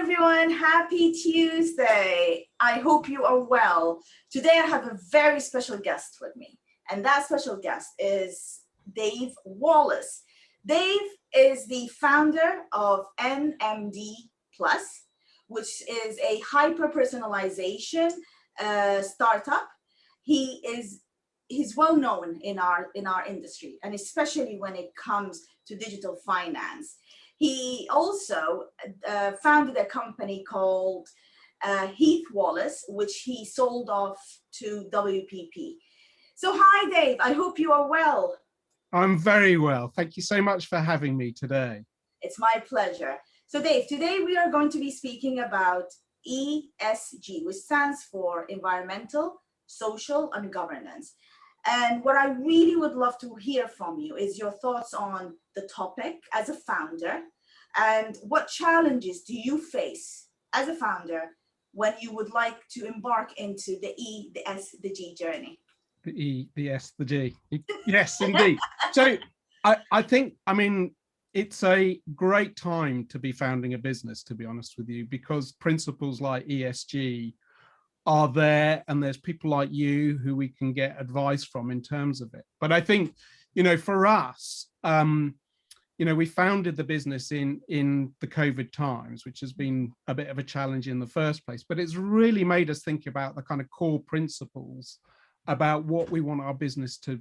everyone. Happy Tuesday. I hope you are well. Today I have a very special guest with me, and that special guest is Dave Wallace. Dave is the founder of NMD Plus, which is a hyper-personalization startup. He's well known in our industry, and especially when it comes to digital finance. He also founded a company called Heath Wallace, which he sold off to WPP. So hi, Dave. I hope you are well. I'm very well. Thank you so much for having me today. It's my pleasure. So Dave, today we are going to be speaking about ESG, which stands for Environmental, Social, and Governance. And what I really would love to hear from you is your thoughts on the topic as a founder, and what challenges do you face as a founder when you would like to embark into the E, the S, the G journey? The E, the S, the G. Yes, indeed. So I think, it's a great time to be founding a business, to be honest with you, because principles like ESG are there, and there's people like you who we can get advice from in terms of it. But I think, for us, we founded the business in the COVID times, which has been a bit of a challenge in the first place, but it's really made us think about the kind of core principles about what we want our business to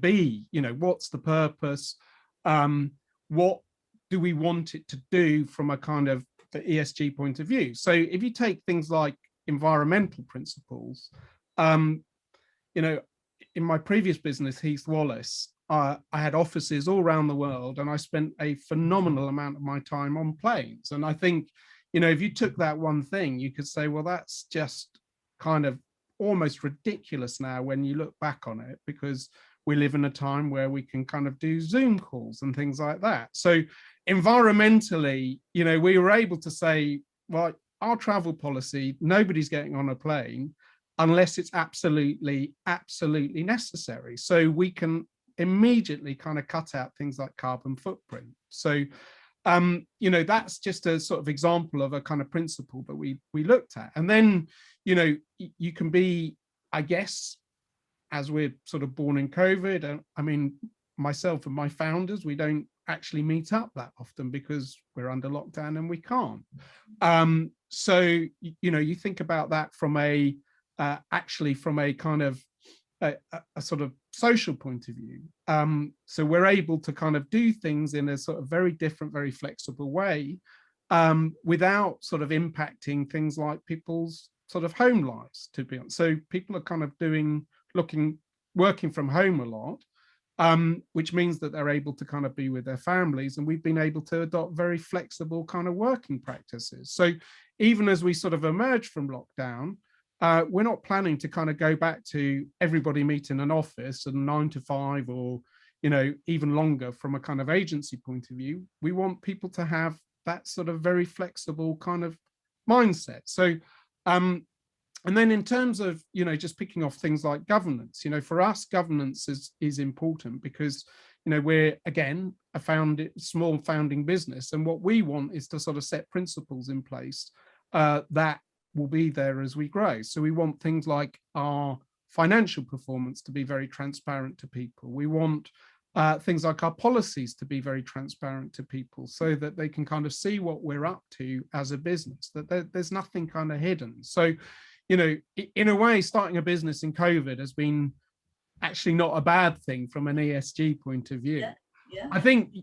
be. What's the purpose? What do we want it to do from a kind of the ESG point of view? So if you take things like environmental principles, in my previous business, Heath Wallace, I had offices all around the world, and I spent a phenomenal amount of my time on planes. And I think, if you took that one thing, you could say, well, that's just kind of almost ridiculous now when you look back on it, because we live in a time where we can kind of do Zoom calls and things like that. So environmentally, we were able to say, well, our travel policy, nobody's getting on a plane unless it's absolutely necessary. So we can immediately kind of cut out things like carbon footprint. So, that's just a sort of example of a kind of principle that we looked at. And then, you can be, I guess, as we're sort of born in COVID, myself and my founders, we don't actually meet up that often because we're under lockdown and we can't. So, you think about that from a kind of a sort of social point of view. So we're able to kind of do things in a sort of very different, very flexible way, without sort of impacting things like people's sort of home lives, to be honest. So people are kind of working from home a lot, which means that they're able to kind of be with their families, and we've been able to adopt very flexible kind of working practices. So even as we sort of emerge from lockdown, we're not planning to kind of go back to everybody meet in an office and 9 to 5 or, even longer from a kind of agency point of view. We want people to have that sort of very flexible kind of mindset. So, and then in terms of, just picking off things like governance, for us, governance is important because, we're, again, a small founding business. And what we want is to sort of set principles in place that will be there as we grow. So we want things like our financial performance to be very transparent to people. We want things like our policies to be very transparent to people so that they can kind of see what we're up to as a business, that there's nothing kind of hidden. So, in a way, starting a business in COVID has been actually not a bad thing from an ESG point of view. Yeah. I think,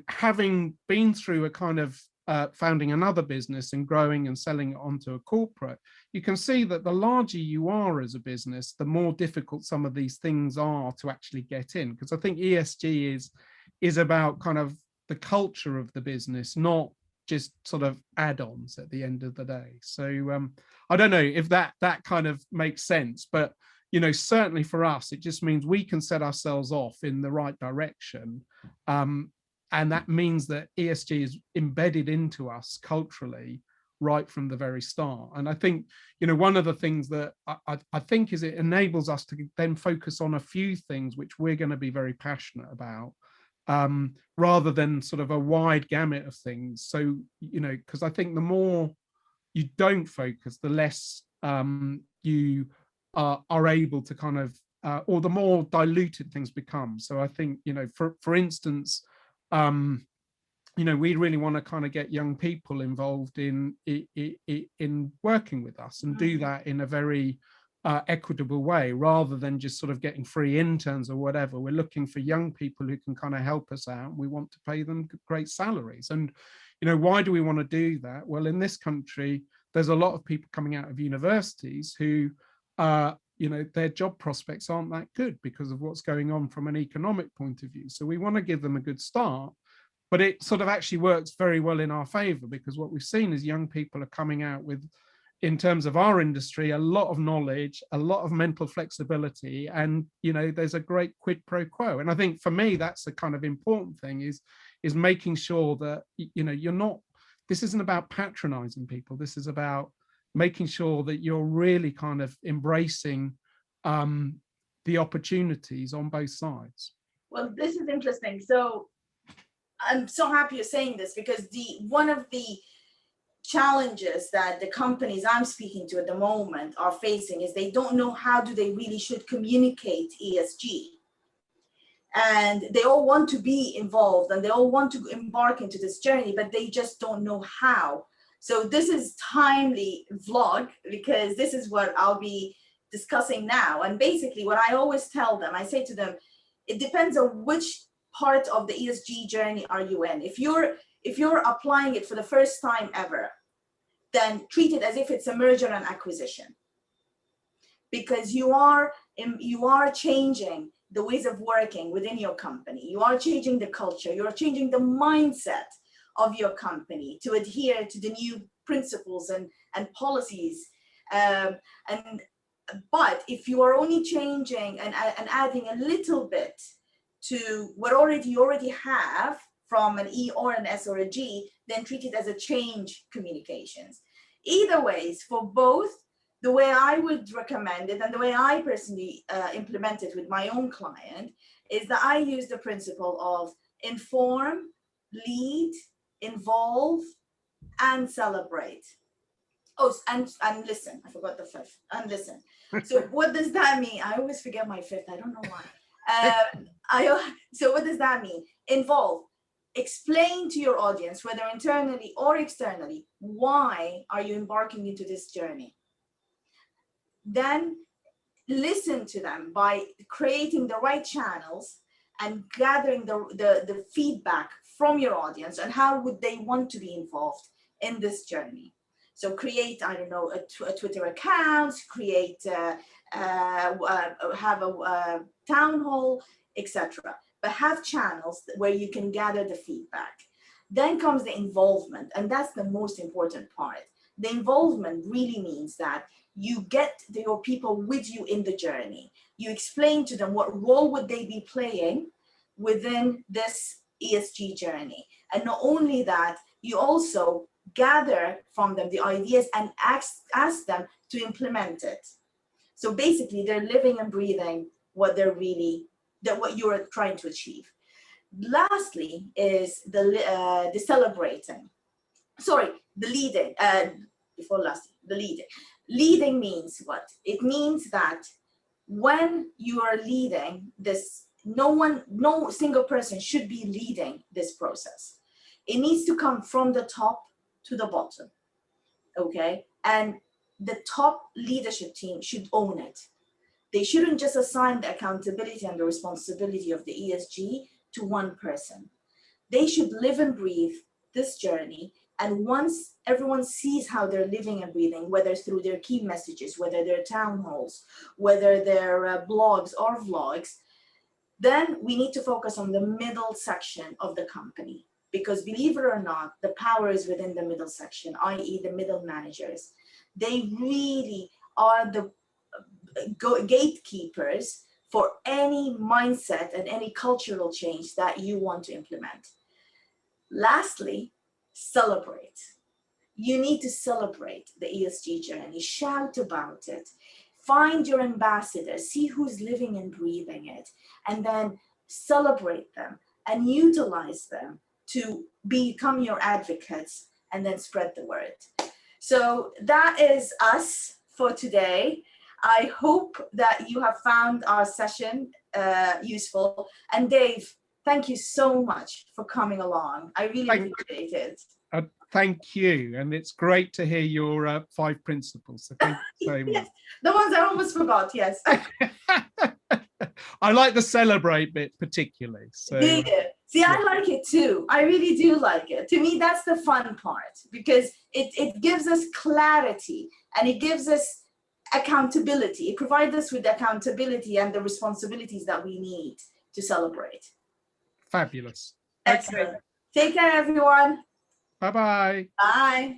having been through a kind of founding another business and growing and selling it onto a corporate, you can see that the larger you are as a business, the more difficult some of these things are to actually get in. Because I think ESG is about kind of the culture of the business, not just sort of add-ons at the end of the day. So I don't know if that kind of makes sense, but certainly for us, it just means we can set ourselves off in the right direction. And that means that ESG is embedded into us culturally right from the very start. And I think, one of the things that I think is it enables us to then focus on a few things which we're going to be very passionate about. rather than sort of a wide gamut of things. So, you know, because I think the more you don't focus, the less you are able to kind of, or the more diluted things become. So I think, you know, for instance, you know, we really want to kind of get young people involved in working with us, and do that in a very equitable way, rather than just sort of getting free interns or whatever. We're looking for young people who can kind of help us out. We want to pay them great salaries. And, you know, why do we want to do that? Well, in this country, there's a lot of people coming out of universities who, you know, their job prospects aren't that good because of what's going on from an economic point of view. So we want to give them a good start. But it sort of actually works very well in our favor, because what we've seen is young people are coming out with, in terms of our industry, a lot of knowledge, a lot of mental flexibility, and, you know, there's a great quid pro quo. And I think for me, that's the kind of important thing, is making sure that, you know, you're not, this isn't about patronizing people. This is about making sure that you're really kind of embracing the opportunities on both sides. Well, this is interesting. So I'm so happy you're saying this, because one of the challenges that the companies I'm speaking to at the moment are facing is they don't know how do they really should communicate ESG. And they all want to be involved and they all want to embark into this journey, but they just don't know how. So this is timely vlog, because this is what I'll be discussing now. And basically what I always tell them, I say to them, it depends on which part of the ESG journey are you in. If you're applying it for the first time ever, then treat it as if it's a merger and acquisition, because you are changing the ways of working within your company. You are changing the culture. You are changing the mindset of your company to adhere to the new principles and policies. But if you are only changing and adding a little bit to what you already have from an E or an S or a G, then treat it as a change communications. Either ways, for both, the way I would recommend it and the way I personally implement it with my own client is that I use the principle of inform, lead, involve, and celebrate. Oh, and listen, I forgot the fifth, and listen. So what does that mean? I always forget my fifth, I don't know why. So what does that mean? Involve. Explain to your audience, whether internally or externally, why are you embarking into this journey? Then listen to them by creating the right channels and gathering the feedback from your audience and how would they want to be involved in this journey. So create, I don't know, a Twitter account, create, have a town hall, etc. But have channels where you can gather the feedback. Then comes the involvement, and that's the most important part. The involvement really means that you get your people with you in the journey. You explain to them what role would they be playing within this ESG journey. And not only that, you also gather from them the ideas and ask them to implement it. So basically, they're living and breathing what what you're trying to achieve. Lastly is the celebrating. Sorry, the leading. Before last, the leading. Leading means what? It means that when you are leading this, no single person should be leading this process. It needs to come from the top to the bottom, okay? And the top leadership team should own it. They shouldn't just assign the accountability and the responsibility of the ESG to one person. They should live and breathe this journey. And once everyone sees how they're living and breathing, whether through their key messages, whether they're town halls, whether they're blogs or vlogs, then we need to focus on the middle section of the company. Because believe it or not, the power is within the middle section, i.e. the middle managers. They really are the gatekeepers for any mindset and any cultural change that you want to implement. Lastly, celebrate. You need to celebrate the ESG journey, shout about it, find your ambassadors, see who's living and breathing it, and then celebrate them. and utilize them to become your advocates and then spread the word. So that is us for today. I hope that you have found our session useful. And Dave, thank you so much for coming along. I really appreciate it. Thank you. And it's great to hear your 5 principles. So thank you so much. Yes, the ones I almost forgot, yes. I like the celebrate bit particularly. So, See, yeah. I like it too. I really do like it. To me, that's the fun part, because it gives us clarity and it gives us accountability. It provides us with accountability and the responsibilities that we need to celebrate. Fabulous. Excellent. Okay. Take care, everyone. Bye-bye. Bye.